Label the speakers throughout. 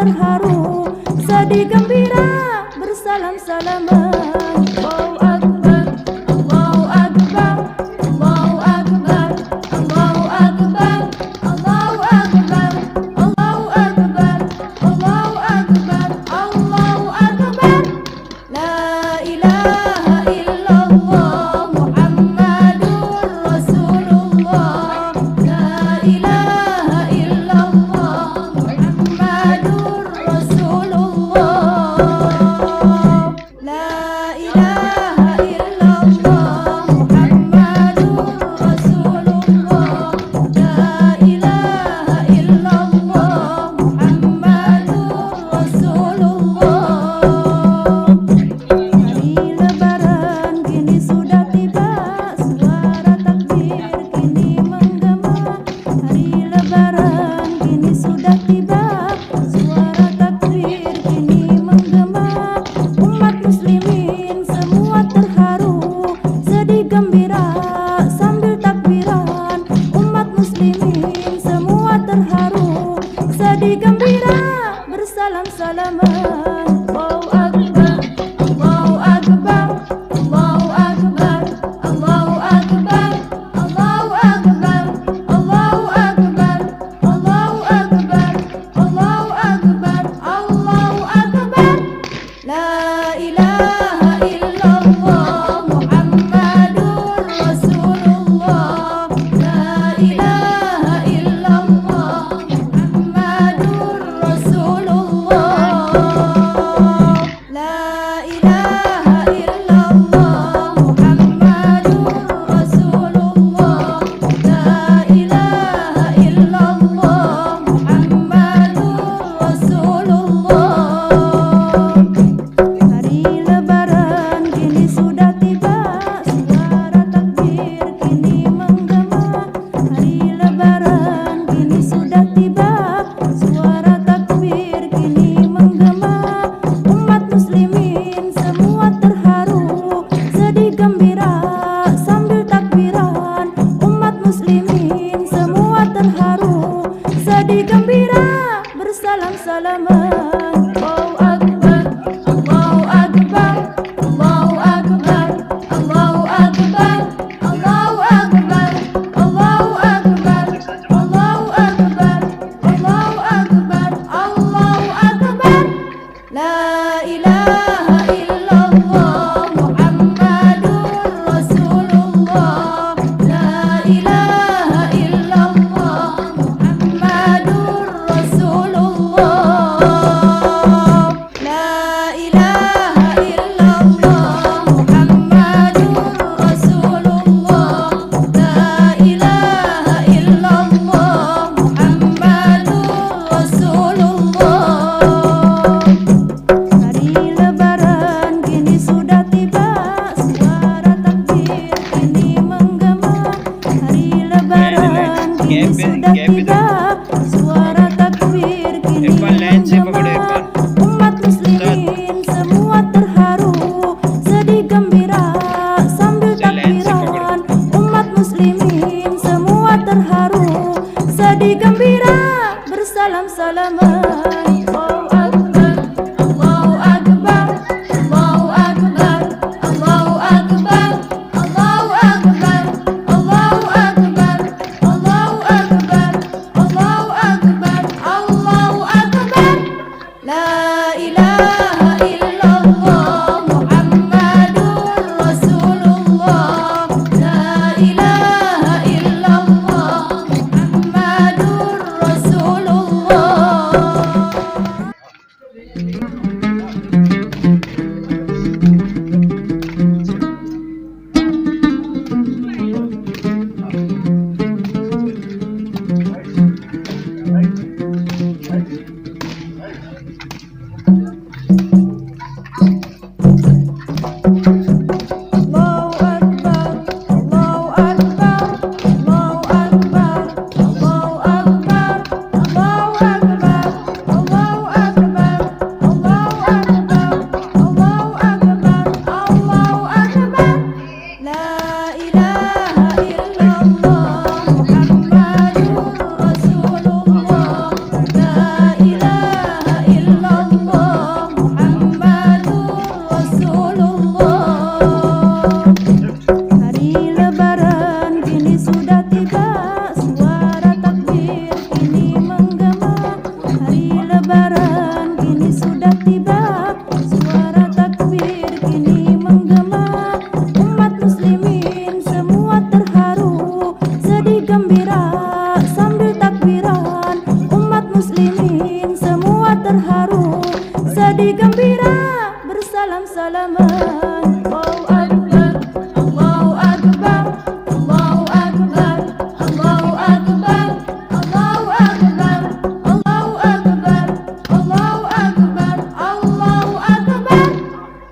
Speaker 1: terharu, sedih gembira bersalam-salaman. Allahu Akbar, Allahu Akbar, Allahu Akbar, Allahu Akbar, Allahu Akbar, Allahu Akbar, Allahu Akbar, Allahu Akbar. La ilaha illallah Muhammadur Rasulullah. La ilaha illallah Muhammadur Rasulullah. La ilaha illallah Muhammadur Rasulullah. La ilaha illallah Muhammadur Rasulullah. Hari Lebaran kini sudah tiba, suara takbir kini menggema. Hari Lebaran kini sudah tiba, suara takbir kini menggema. Umat muslimin semua terharu, sedih gembira sambil takbiran. Umat muslimin semua terharu, sedih gembira bersalam-salaman. Allahu Akbar, Allahu Akbar, Allahu Akbar, Allahu Akbar, Allahu Akbar, Allahu Akbar, Allahu Akbar, Allahu Akbar, Allahu Akbar. La ilaha illallah Muhammadur Rasulullah. La ilaha illallah Muhammadur Rasulullah. La ilaha illallah Muhammadur Rasulullah. La ilaha illallah Muhammadur Rasulullah. Hari Lebaran kini sudah tiba, suara takbir kini menggema. Hari Lebaran kini sudah tiba, suara takbir kini menggema. Umat muslimin semua terharu, sedih gembira sambil takbiran. Umat muslimin semua terharu, sedih gembira bersalam-salaman. Allahu Akbar, Allahu Akbar, Allahu Akbar, Allahu Akbar, Allahu Akbar, Allahu Akbar, Allahu Akbar, Allahu Akbar, Allahu Akbar. La ilaha illallah Muhammadur Rasulullah. La ilaha illallah Muhammadur Rasulullah. La ilaha illallah Muhammadur Rasulullah. La ilaha illallah Muhammadur Rasulullah. Hari Lebaran kini sudah tiba, suara takbir kini menggema. Hari Lebaran kini sudah tiba, suara takbir kini menggema. Umat muslimin semua terharu, sedih gembira sambil takbiran. Umat muslimin semua terharu, sedih gembira bersalam-salaman. Allahu Akbar, Allahu Akbar, Allahu Akbar, Allahu Akbar, Allahu Akbar, Allahu Akbar, Allahu Akbar, Allahu Akbar, Allahu Akbar. La ilaha illallah Muhammadur Rasulullah. La ilaha illallah Muhammadur Rasulullah. menjadi gembira bersalam-salaman. Allahu Akbar, Allahu Akbar, Allahu Akbar, Allahu Akbar, Allahu Akbar, Allahu Akbar, Allahu Akbar, Allahu Akbar.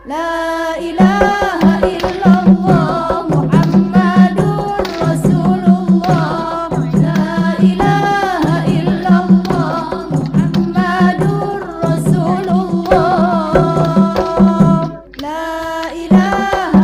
Speaker 1: La ilaha illallah Muhammadur Rasulullah. La ilaha illallah Muhammadur Rasulullah. La ilaha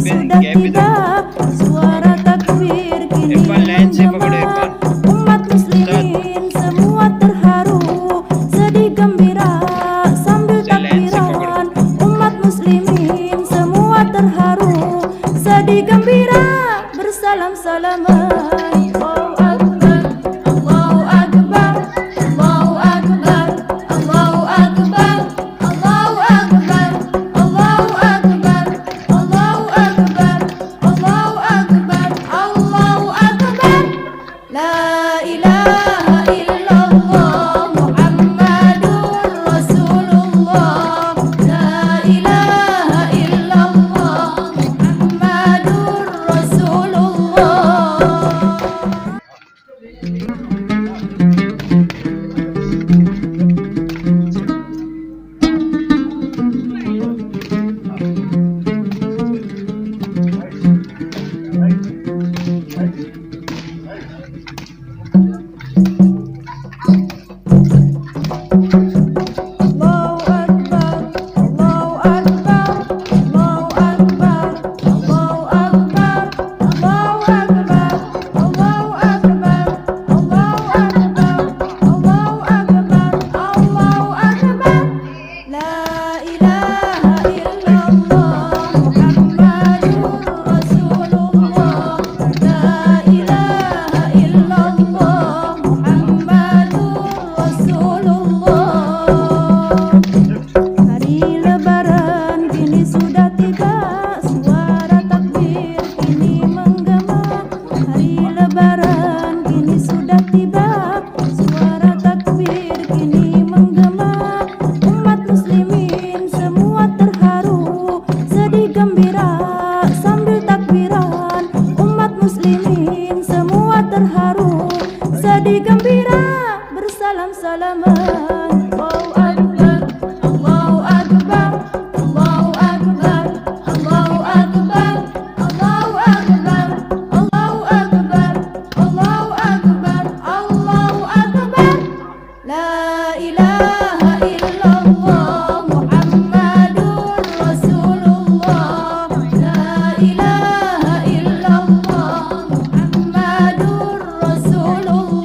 Speaker 2: sudah tiba, suara takbir kini menggema. Umat muslimin semua terharu, sedih gembira sambil takbiran. Umat muslimin semua terharu, sedih gembira bersalam-salaman. Sedih gembira bersalam-salaman. Allahu Akbar, Allahu Akbar, Allahu Akbar, Allahu Akbar, Allahu Akbar, Allahu Akbar, Allahu Akbar, Allahu Akbar. La ilaha illallah Muhammadur Rasulullah. La ilaha illallah Muhammadur Rasulullah.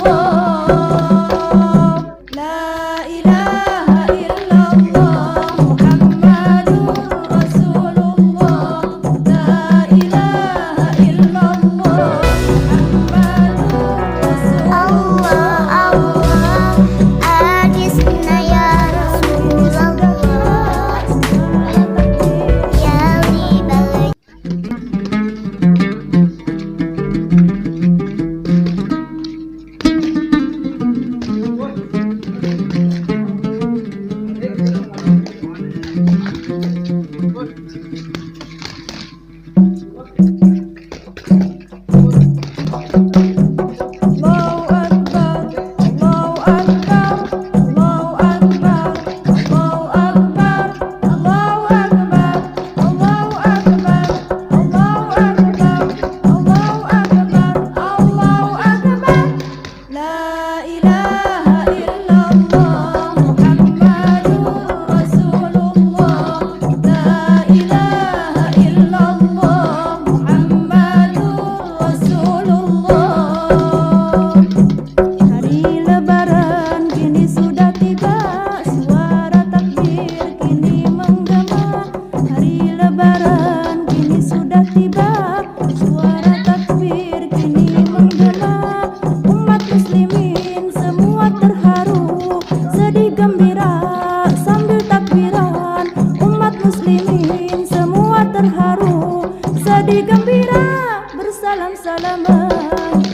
Speaker 2: Sedih gembira bersalam-salaman.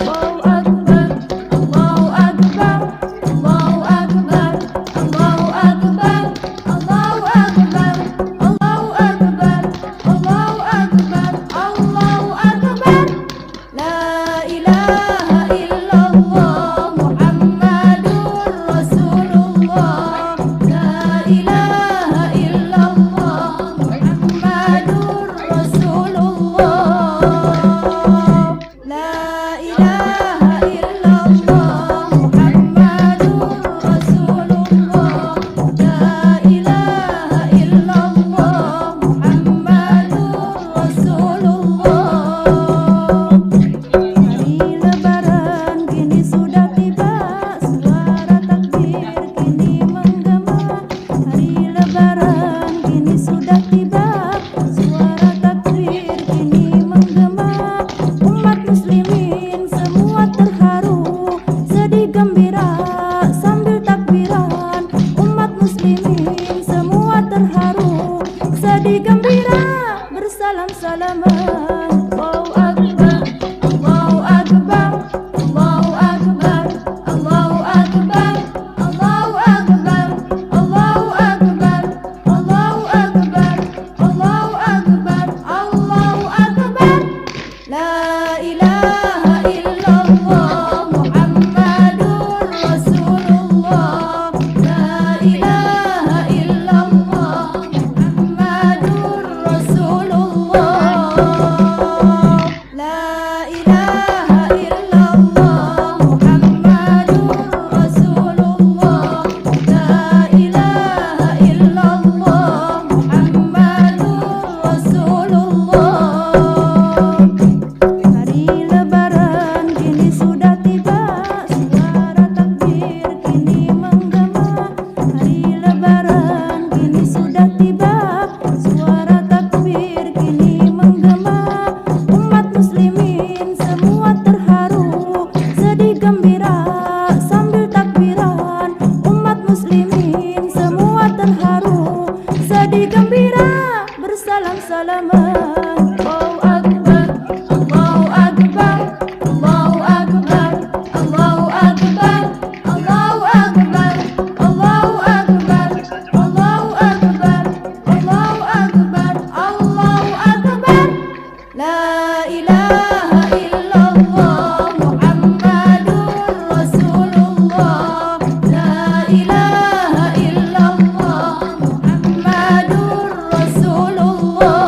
Speaker 2: Allahu Akbar, Allahu Akbar, Allahu Akbar, Allahu Akbar, Allahu Akbar, Allahu Akbar, Allahu Akbar, Allahu Akbar. La ilaha illallah Muhammadur Rasulullah. La ilaha illallah Muhammadur Rasulullah. Rasulullah. lebaran kini sudah tiba, suara takbir kini menggema. Umat muslimin semua terharu, sedih gembira sambil takbiran. Umat muslimin semua terharu, sedih gembira bersalam-salaman. Allahu Akbar, Allahu Akbar, Allahu Akbar, Allahu Akbar, Allahu Akbar, Allahu Akbar, Allahu Akbar, Allahu Akbar, Allahu Akbar. La ilaha illallah Muhammadur Rasulullah. La ilaha illallah Muhammadur Rasulullah. La ilaha illallah Muhammadur Rasulullah. La ilaha illallah Muhammadur Rasulullah. Hari lebaran kini sudah tiba, suara takbir kini menggema. Hari lebaran kini sudah tiba, suara takbir kini menggema. Umat muslimin semua terharu, sedih gembira sambil takbiran. Umat muslimin semua terharu, sedih gembira bersalam-salaman. Allahu Akbar, Allahu Akbar, Allahu Akbar, Allahu Akbar, Allahu Akbar, Allahu Akbar, Allahu Akbar, Allahu Akbar, Allahu Akbar. La ilaha illallah Muhammadur Rasulullah. La ilaha illallah Muhammadur Rasulullah.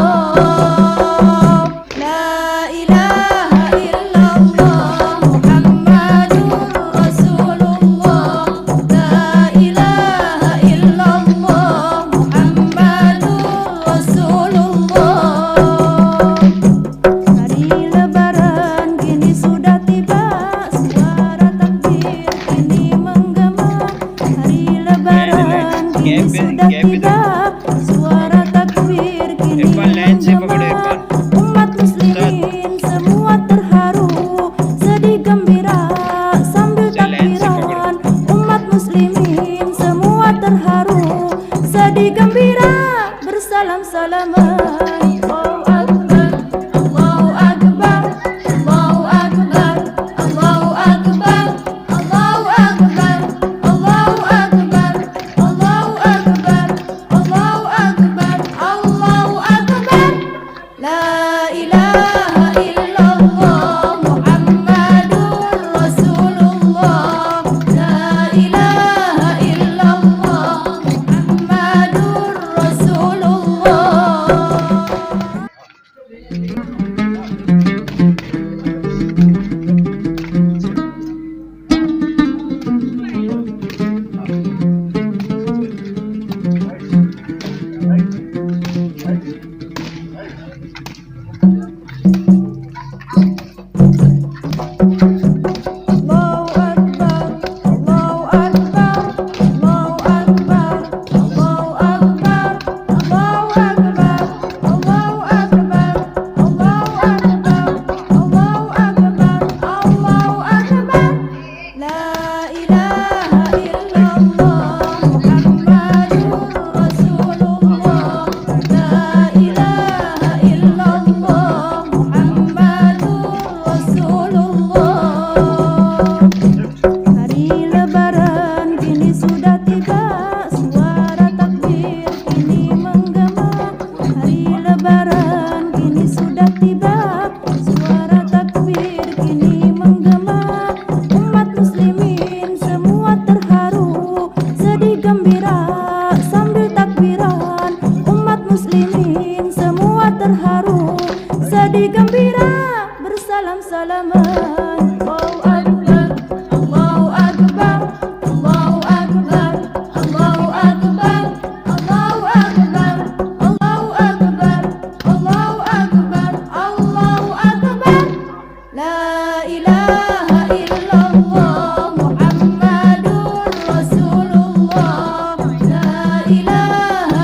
Speaker 2: La ilaha illallah Muhammadur Rasulullah. La ilaha illallah Muhammadur Rasulullah. Hari lebaran kini sudah tiba, suara takbir kini menggema. Hari lebaran kini sudah tiba, suara takbir kini menggema. Umat muslimin semua terharu, sedih gembira sambil takbiran. Umat muslimin semua terharu, sedih gembira bersalam-salaman. Allahu Akbar, Allahu Akbar, Allahu Akbar, Allahu Akbar, Allahu Akbar, Allahu Akbar, Allahu Akbar, Allahu Akbar, Allahu Akbar. La ilaha illallah Muhammadur Rasulullah. La ilaha illallah Muhammadur Rasulullah. Allahu Akbar, Allahu Akbar, Allahu Akbar, Allahu Akbar, Allahu Akbar, Allahu Akbar, Allahu Akbar, Allahu Akbar, Allahu Akbar. La ilaha illallah Muhammadur Rasulullah. La ilaha illallah Muhammadur Rasulullah. Hari lebaran kini sudah tiba, suara takbir kini menggema. Hari lebaran kini sudah tiba, suara takbir kini menggema. Umat muslimin semua terharu, sedih gembira sambil takbiran. Umat muslimin semua terharu, sedih gembira bersalam-salaman. Allahu Akbar, Allahu Akbar, Allahu Akbar, Allahu Akbar, Allahu Akbar, Allahu Akbar, Allahu Akbar, Allahu Akbar. La ilaha illallah Muhammadur Rasulullah. La ilaha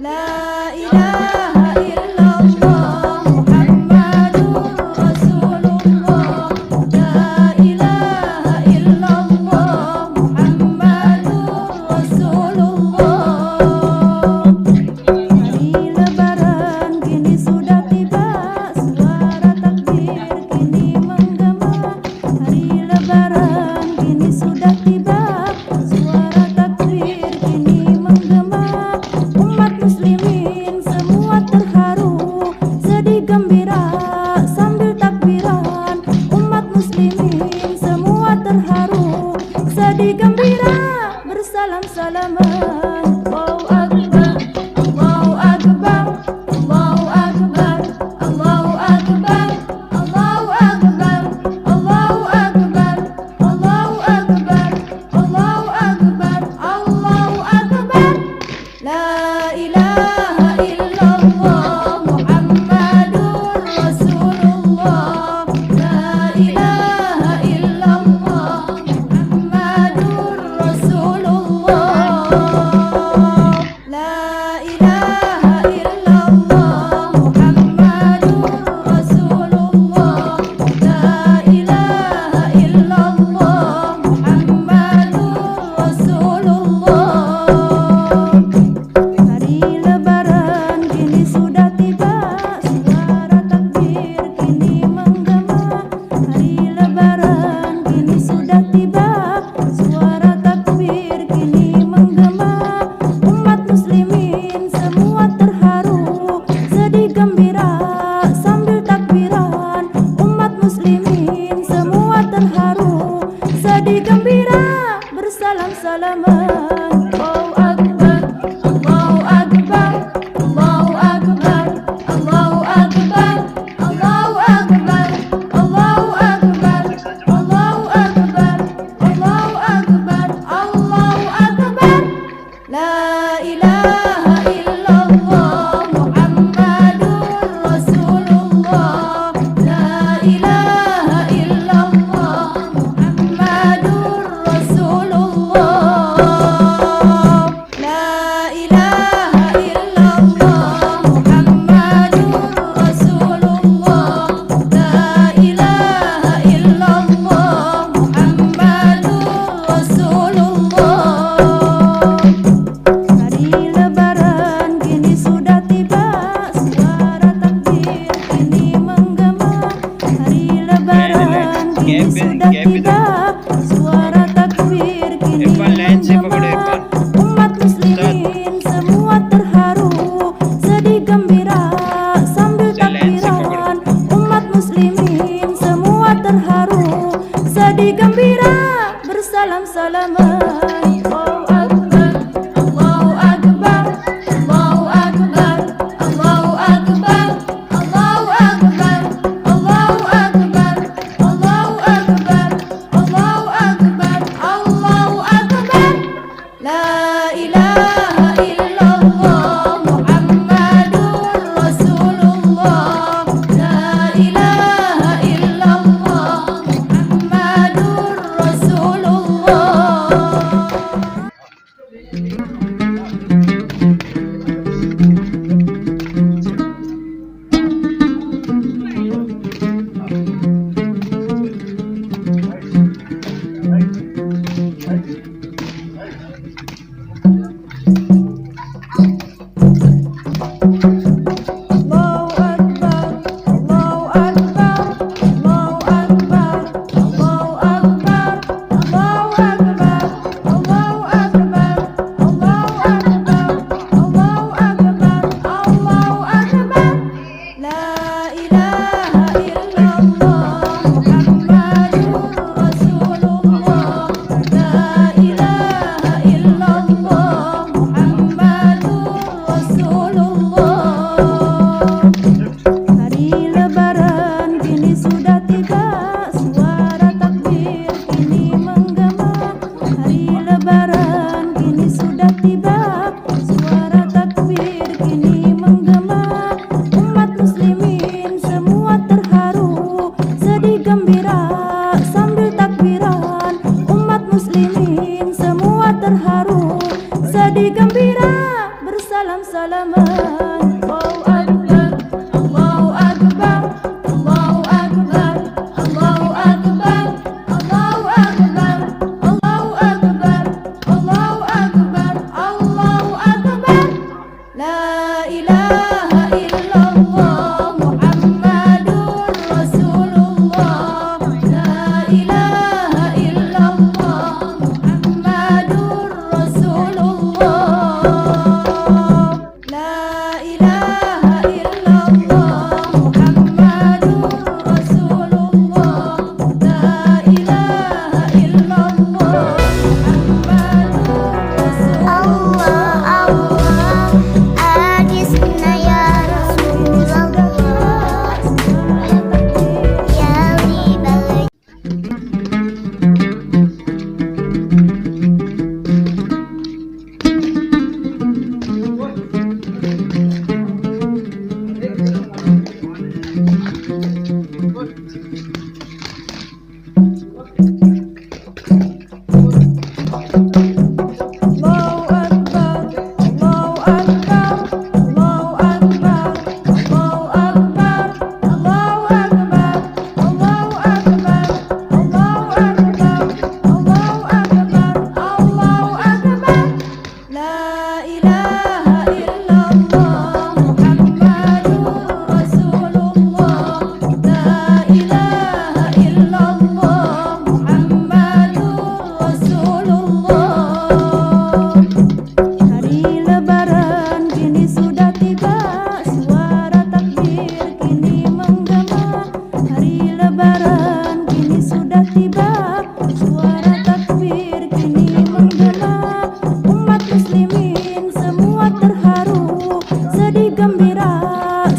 Speaker 1: La ilaha
Speaker 2: bersalam-salaman. Allahu Akbar, Allahu Akbar, Allahu Akbar, Allahu Akbar, Allahu Akbar, Allahu Akbar, Allahu Akbar, Allahu Akbar. La ilaha illallah Muhammadur Rasulullah. La ilaha illallah Muhammadur Rasulullah. La ilaha illallah Muhammadur Rasulullah. La ilaha illallah Muhammadur Rasulullah.
Speaker 3: Allah agisna ya Rasulullah ya libal.
Speaker 2: Allahu Akbar, Allahu Akbar, Allahu Akbar, Allahu Akbar, Allahu Akbar, Allahu Akbar, Allahu Akbar, Allahu Akbar, Allahu Akbar. La ilaha illallah Muhammadur Rasulullah. La ilaha illallah Muhammadur Rasulullah. Hari Lebaran kini sudah tiba, suara takbir kini menggema. Hari Lebaran kini sudah tiba, suara takbir kini menggema. Umat muslimin semua terharu, sedih gembira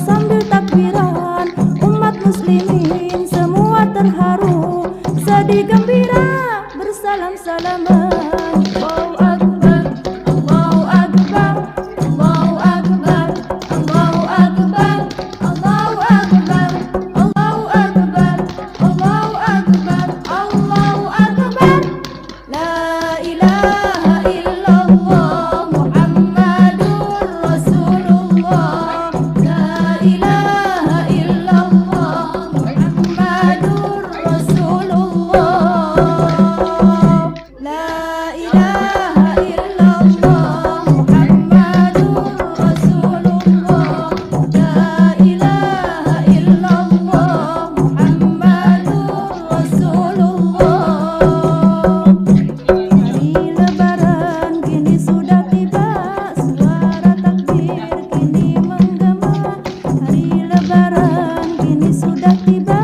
Speaker 2: sambil takbiran. Umat muslimin semua terharu, sedih gembira bersalam-salaman. Allahu Akbar, Allahu Akbar, Allahu Akbar, Allahu Akbar, Allahu Akbar, Allahu Akbar, Allahu Akbar, Allahu Akbar. La ilaha illallah Muhammadur Rasulullah. La ilaha illallah Muhammadur Rasulullah. La ilaha illallah Muhammadur Rasulullah. La ilaha illallah Muhammadur Rasulullah. Hari Lebaran kini sudah tiba, suara takbir kini menggema. Hari Lebaran kini sudah tiba,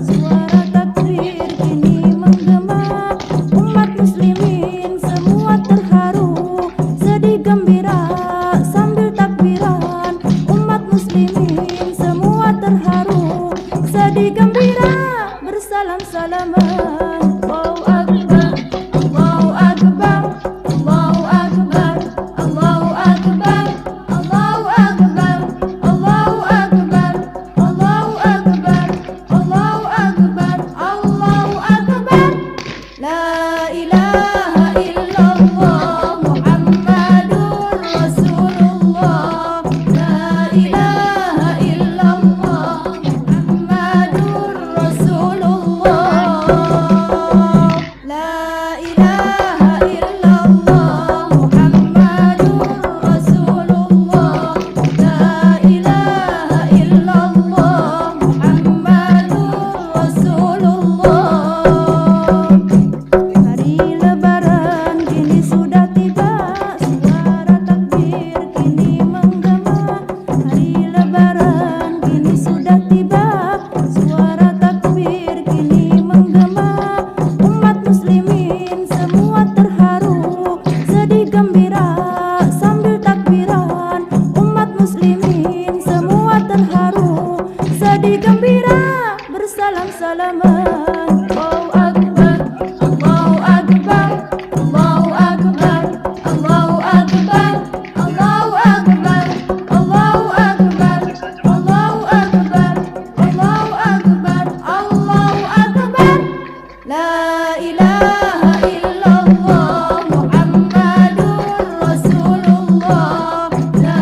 Speaker 2: suara takbir kini menggema. Umat muslimin semua terharu, sedih gembira sambil takbiran. Umat muslimin semua terharu, sedih gembira bersalam-salaman. Allahu Akbar, Allahu Akbar, Allahu Akbar, Allahu Akbar, Allahu Akbar, Allahu Akbar, Allahu Akbar, Allahu Akbar, Allahu Akbar. La ilaha illallah Muhammadur Rasulullah. La ilaha illallah Muhammadur Rasulullah. La ilaha illallah Muhammadur Rasulullah. La ilaha illallah Muhammadur Rasulullah. Hari Lebaran kini sudah tiba, suara takbir kini menggema. Hari Lebaran kini sudah tiba, suara takbir kini menggema. Umat muslimin semua terharu, sedih gembira sambil takbiran. Umat muslimin semua terharu, sedih gembira bersalam-salaman. Allahu Akbar, Allahu Akbar, Allahu Akbar, Allahu Akbar, Allahu Akbar, Allahu Akbar, Allahu Akbar, Allahu Akbar, Allahu Akbar. La ilaha illallah Muhammadur Rasulullah. La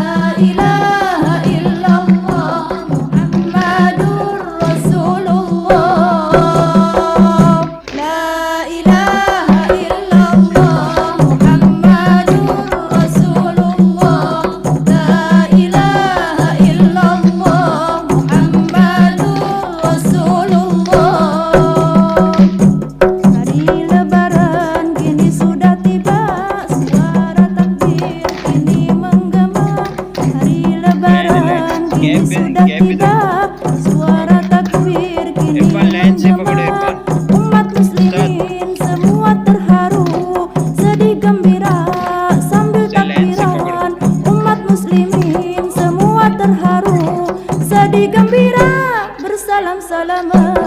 Speaker 2: kini sudah tiba. Suara takbir kini menggema. Umat muslimin semua terharu, sedih gembira sambil takbiran. Umat muslimin semua terharu, sedih gembira bersalam-salaman.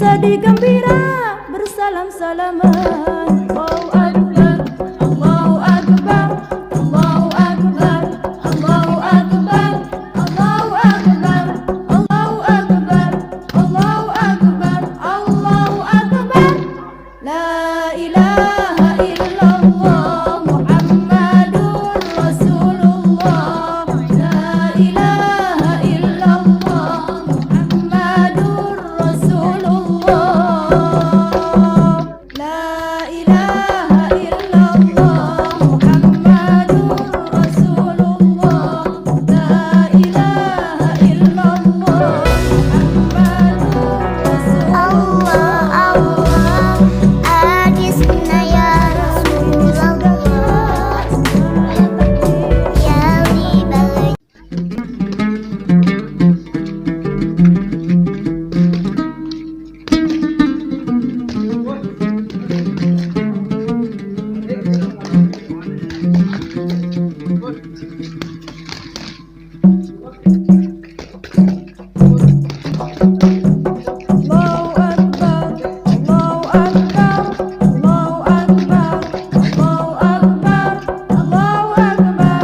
Speaker 2: Sedih gembira bersalam-salaman. Allahu Akbar, Allahu Akbar, Allahu Akbar, Allahu Akbar, Allahu Akbar, Allahu Akbar, Allahu Akbar, Allahu Akbar. La ilaha illallah Muhammadur Rasulullah. La ilaha illallah Muhammadur Rasulullah. La ilaha illallah Muhammadur Rasulullah. La ilaha illallah Muhammadur Rasulullah.
Speaker 3: Allah agisna ya Rasulullah, ya libal.
Speaker 2: Allahu Akbar, Allahu Akbar, Allahu Akbar, Allahu Akbar, Allahu Akbar,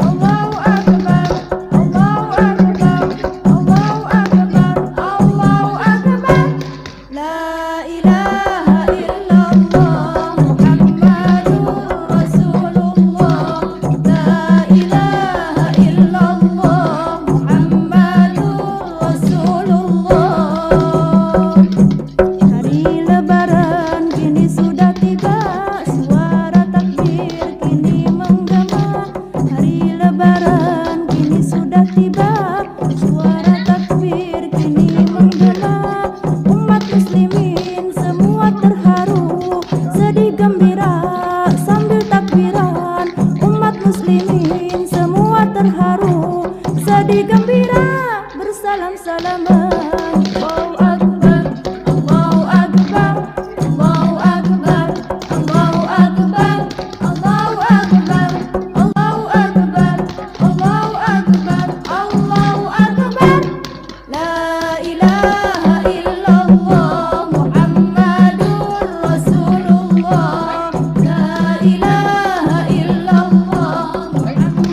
Speaker 2: Allahu Akbar, Allahu Akbar, Allahu Akbar, Allahu Akbar. La ilaha illallah Muhammadur Rasulullah. La ilaha illallah Muhammadur Rasulullah. Hari Lebaran kini sudah tiba, suara takbir kini menggema. Hari Lebaran kini sudah tiba, suara takbir kini menggema. Umat muslimin semua terharu, sedih gembira sambil takbiran. Umat muslimin semua terharu, sedih gembira bersalam-salaman. Allahu Akbar, Allahu Akbar, Allahu Akbar, Allahu Akbar, Allahu Akbar, Allahu Akbar, Allahu Akbar, Allahu Akbar. La ilaha illallah Muhammadur Rasulullah. La ilaha illallah Muhammadur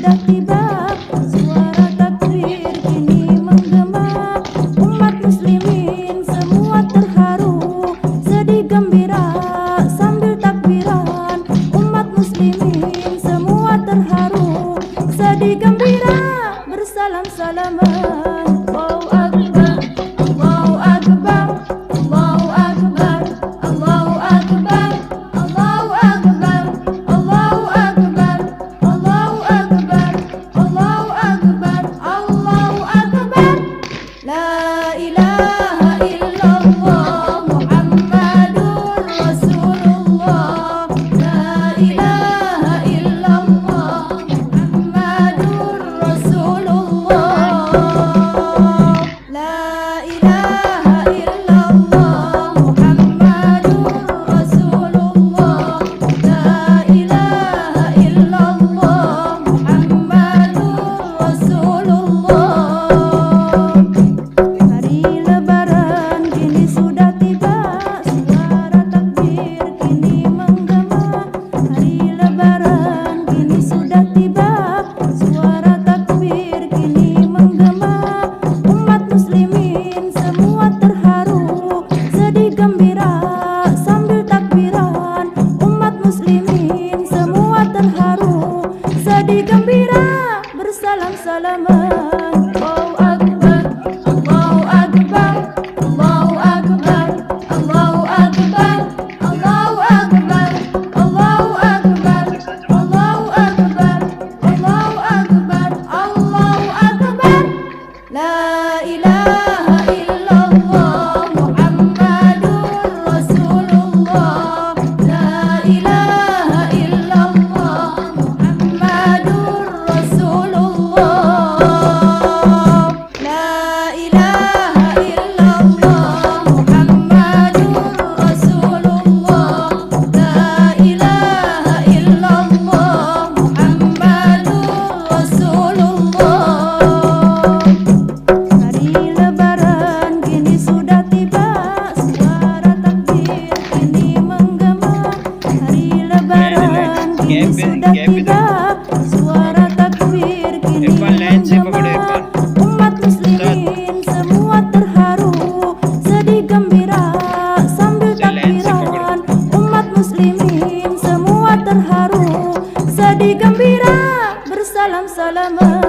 Speaker 2: sudah tiba, suara takbir kini menggema. Umat muslimin semua terharu, sedih gembira sambil takbiran. Umat muslimin semua terharu, sedih gembira bersalam-salaman. Allahu Akbar, Allahu Akbar, Allahu Akbar, Allahu Akbar, Allahu Akbar, Allahu Akbar, Allahu Akbar, Allahu Akbar, Allahu Akbar. La ilaha illallah Muhammadur Rasulullah. La ilaha illallah Muhammadur Rasulullah. La ilaha illallah Muhammadur Rasulullah. La ilaha illallah Muhammadur Rasulullah. Hari lebaran kini sudah tiba, suara takbir kini menggema. Hari lebaran kini sudah tiba, suara takbir kini menggema. Umat muslimin semua terharu, sedih gembira sambil takbiran. Umat muslimin semua terharu, sedih gembira bersalam-salaman. Allahu Akbar, Allahu Akbar, Allahu Akbar, Allahu Akbar, Allahu Akbar, Allahu Akbar, Allahu Akbar, Allahu Akbar, Allahu Akbar. La ilaha illallah Muhammadur Rasulullah. La ilaha illallah Muhammadur Rasulullah. La ilaha illallah Muhammadur Rasulullah. La ilaha illallah Muhammadur Rasulullah. Hari lebaran kini sudah tiba, suara takbir kini menggema. Hari lebaran kini sudah tiba, suara takbir kini menggema. Umat muslimin semua terharu, sedih gembira sambil takbiran. Umat muslimin semua terharu, sedih gembira bersalam-salaman.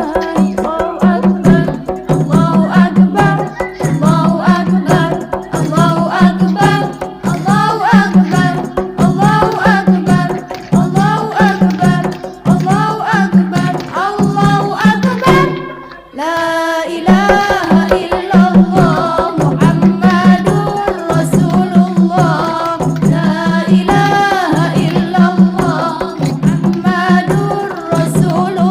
Speaker 2: Allahu Akbar, Allahu Akbar, Allahu Akbar, Allahu Akbar, Allahu Akbar, Allahu Akbar, Allahu Akbar, Allahu Akbar, Allahu Akbar. La ilaha illallah Muhammadur Rasulullah. La ilaha illallah Muhammadur Rasulullah.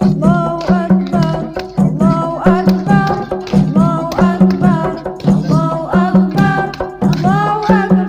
Speaker 2: Allahu Akbar, Allahu Akbar, Allahu Akbar, Allahu Akbar, Allahu Akbar.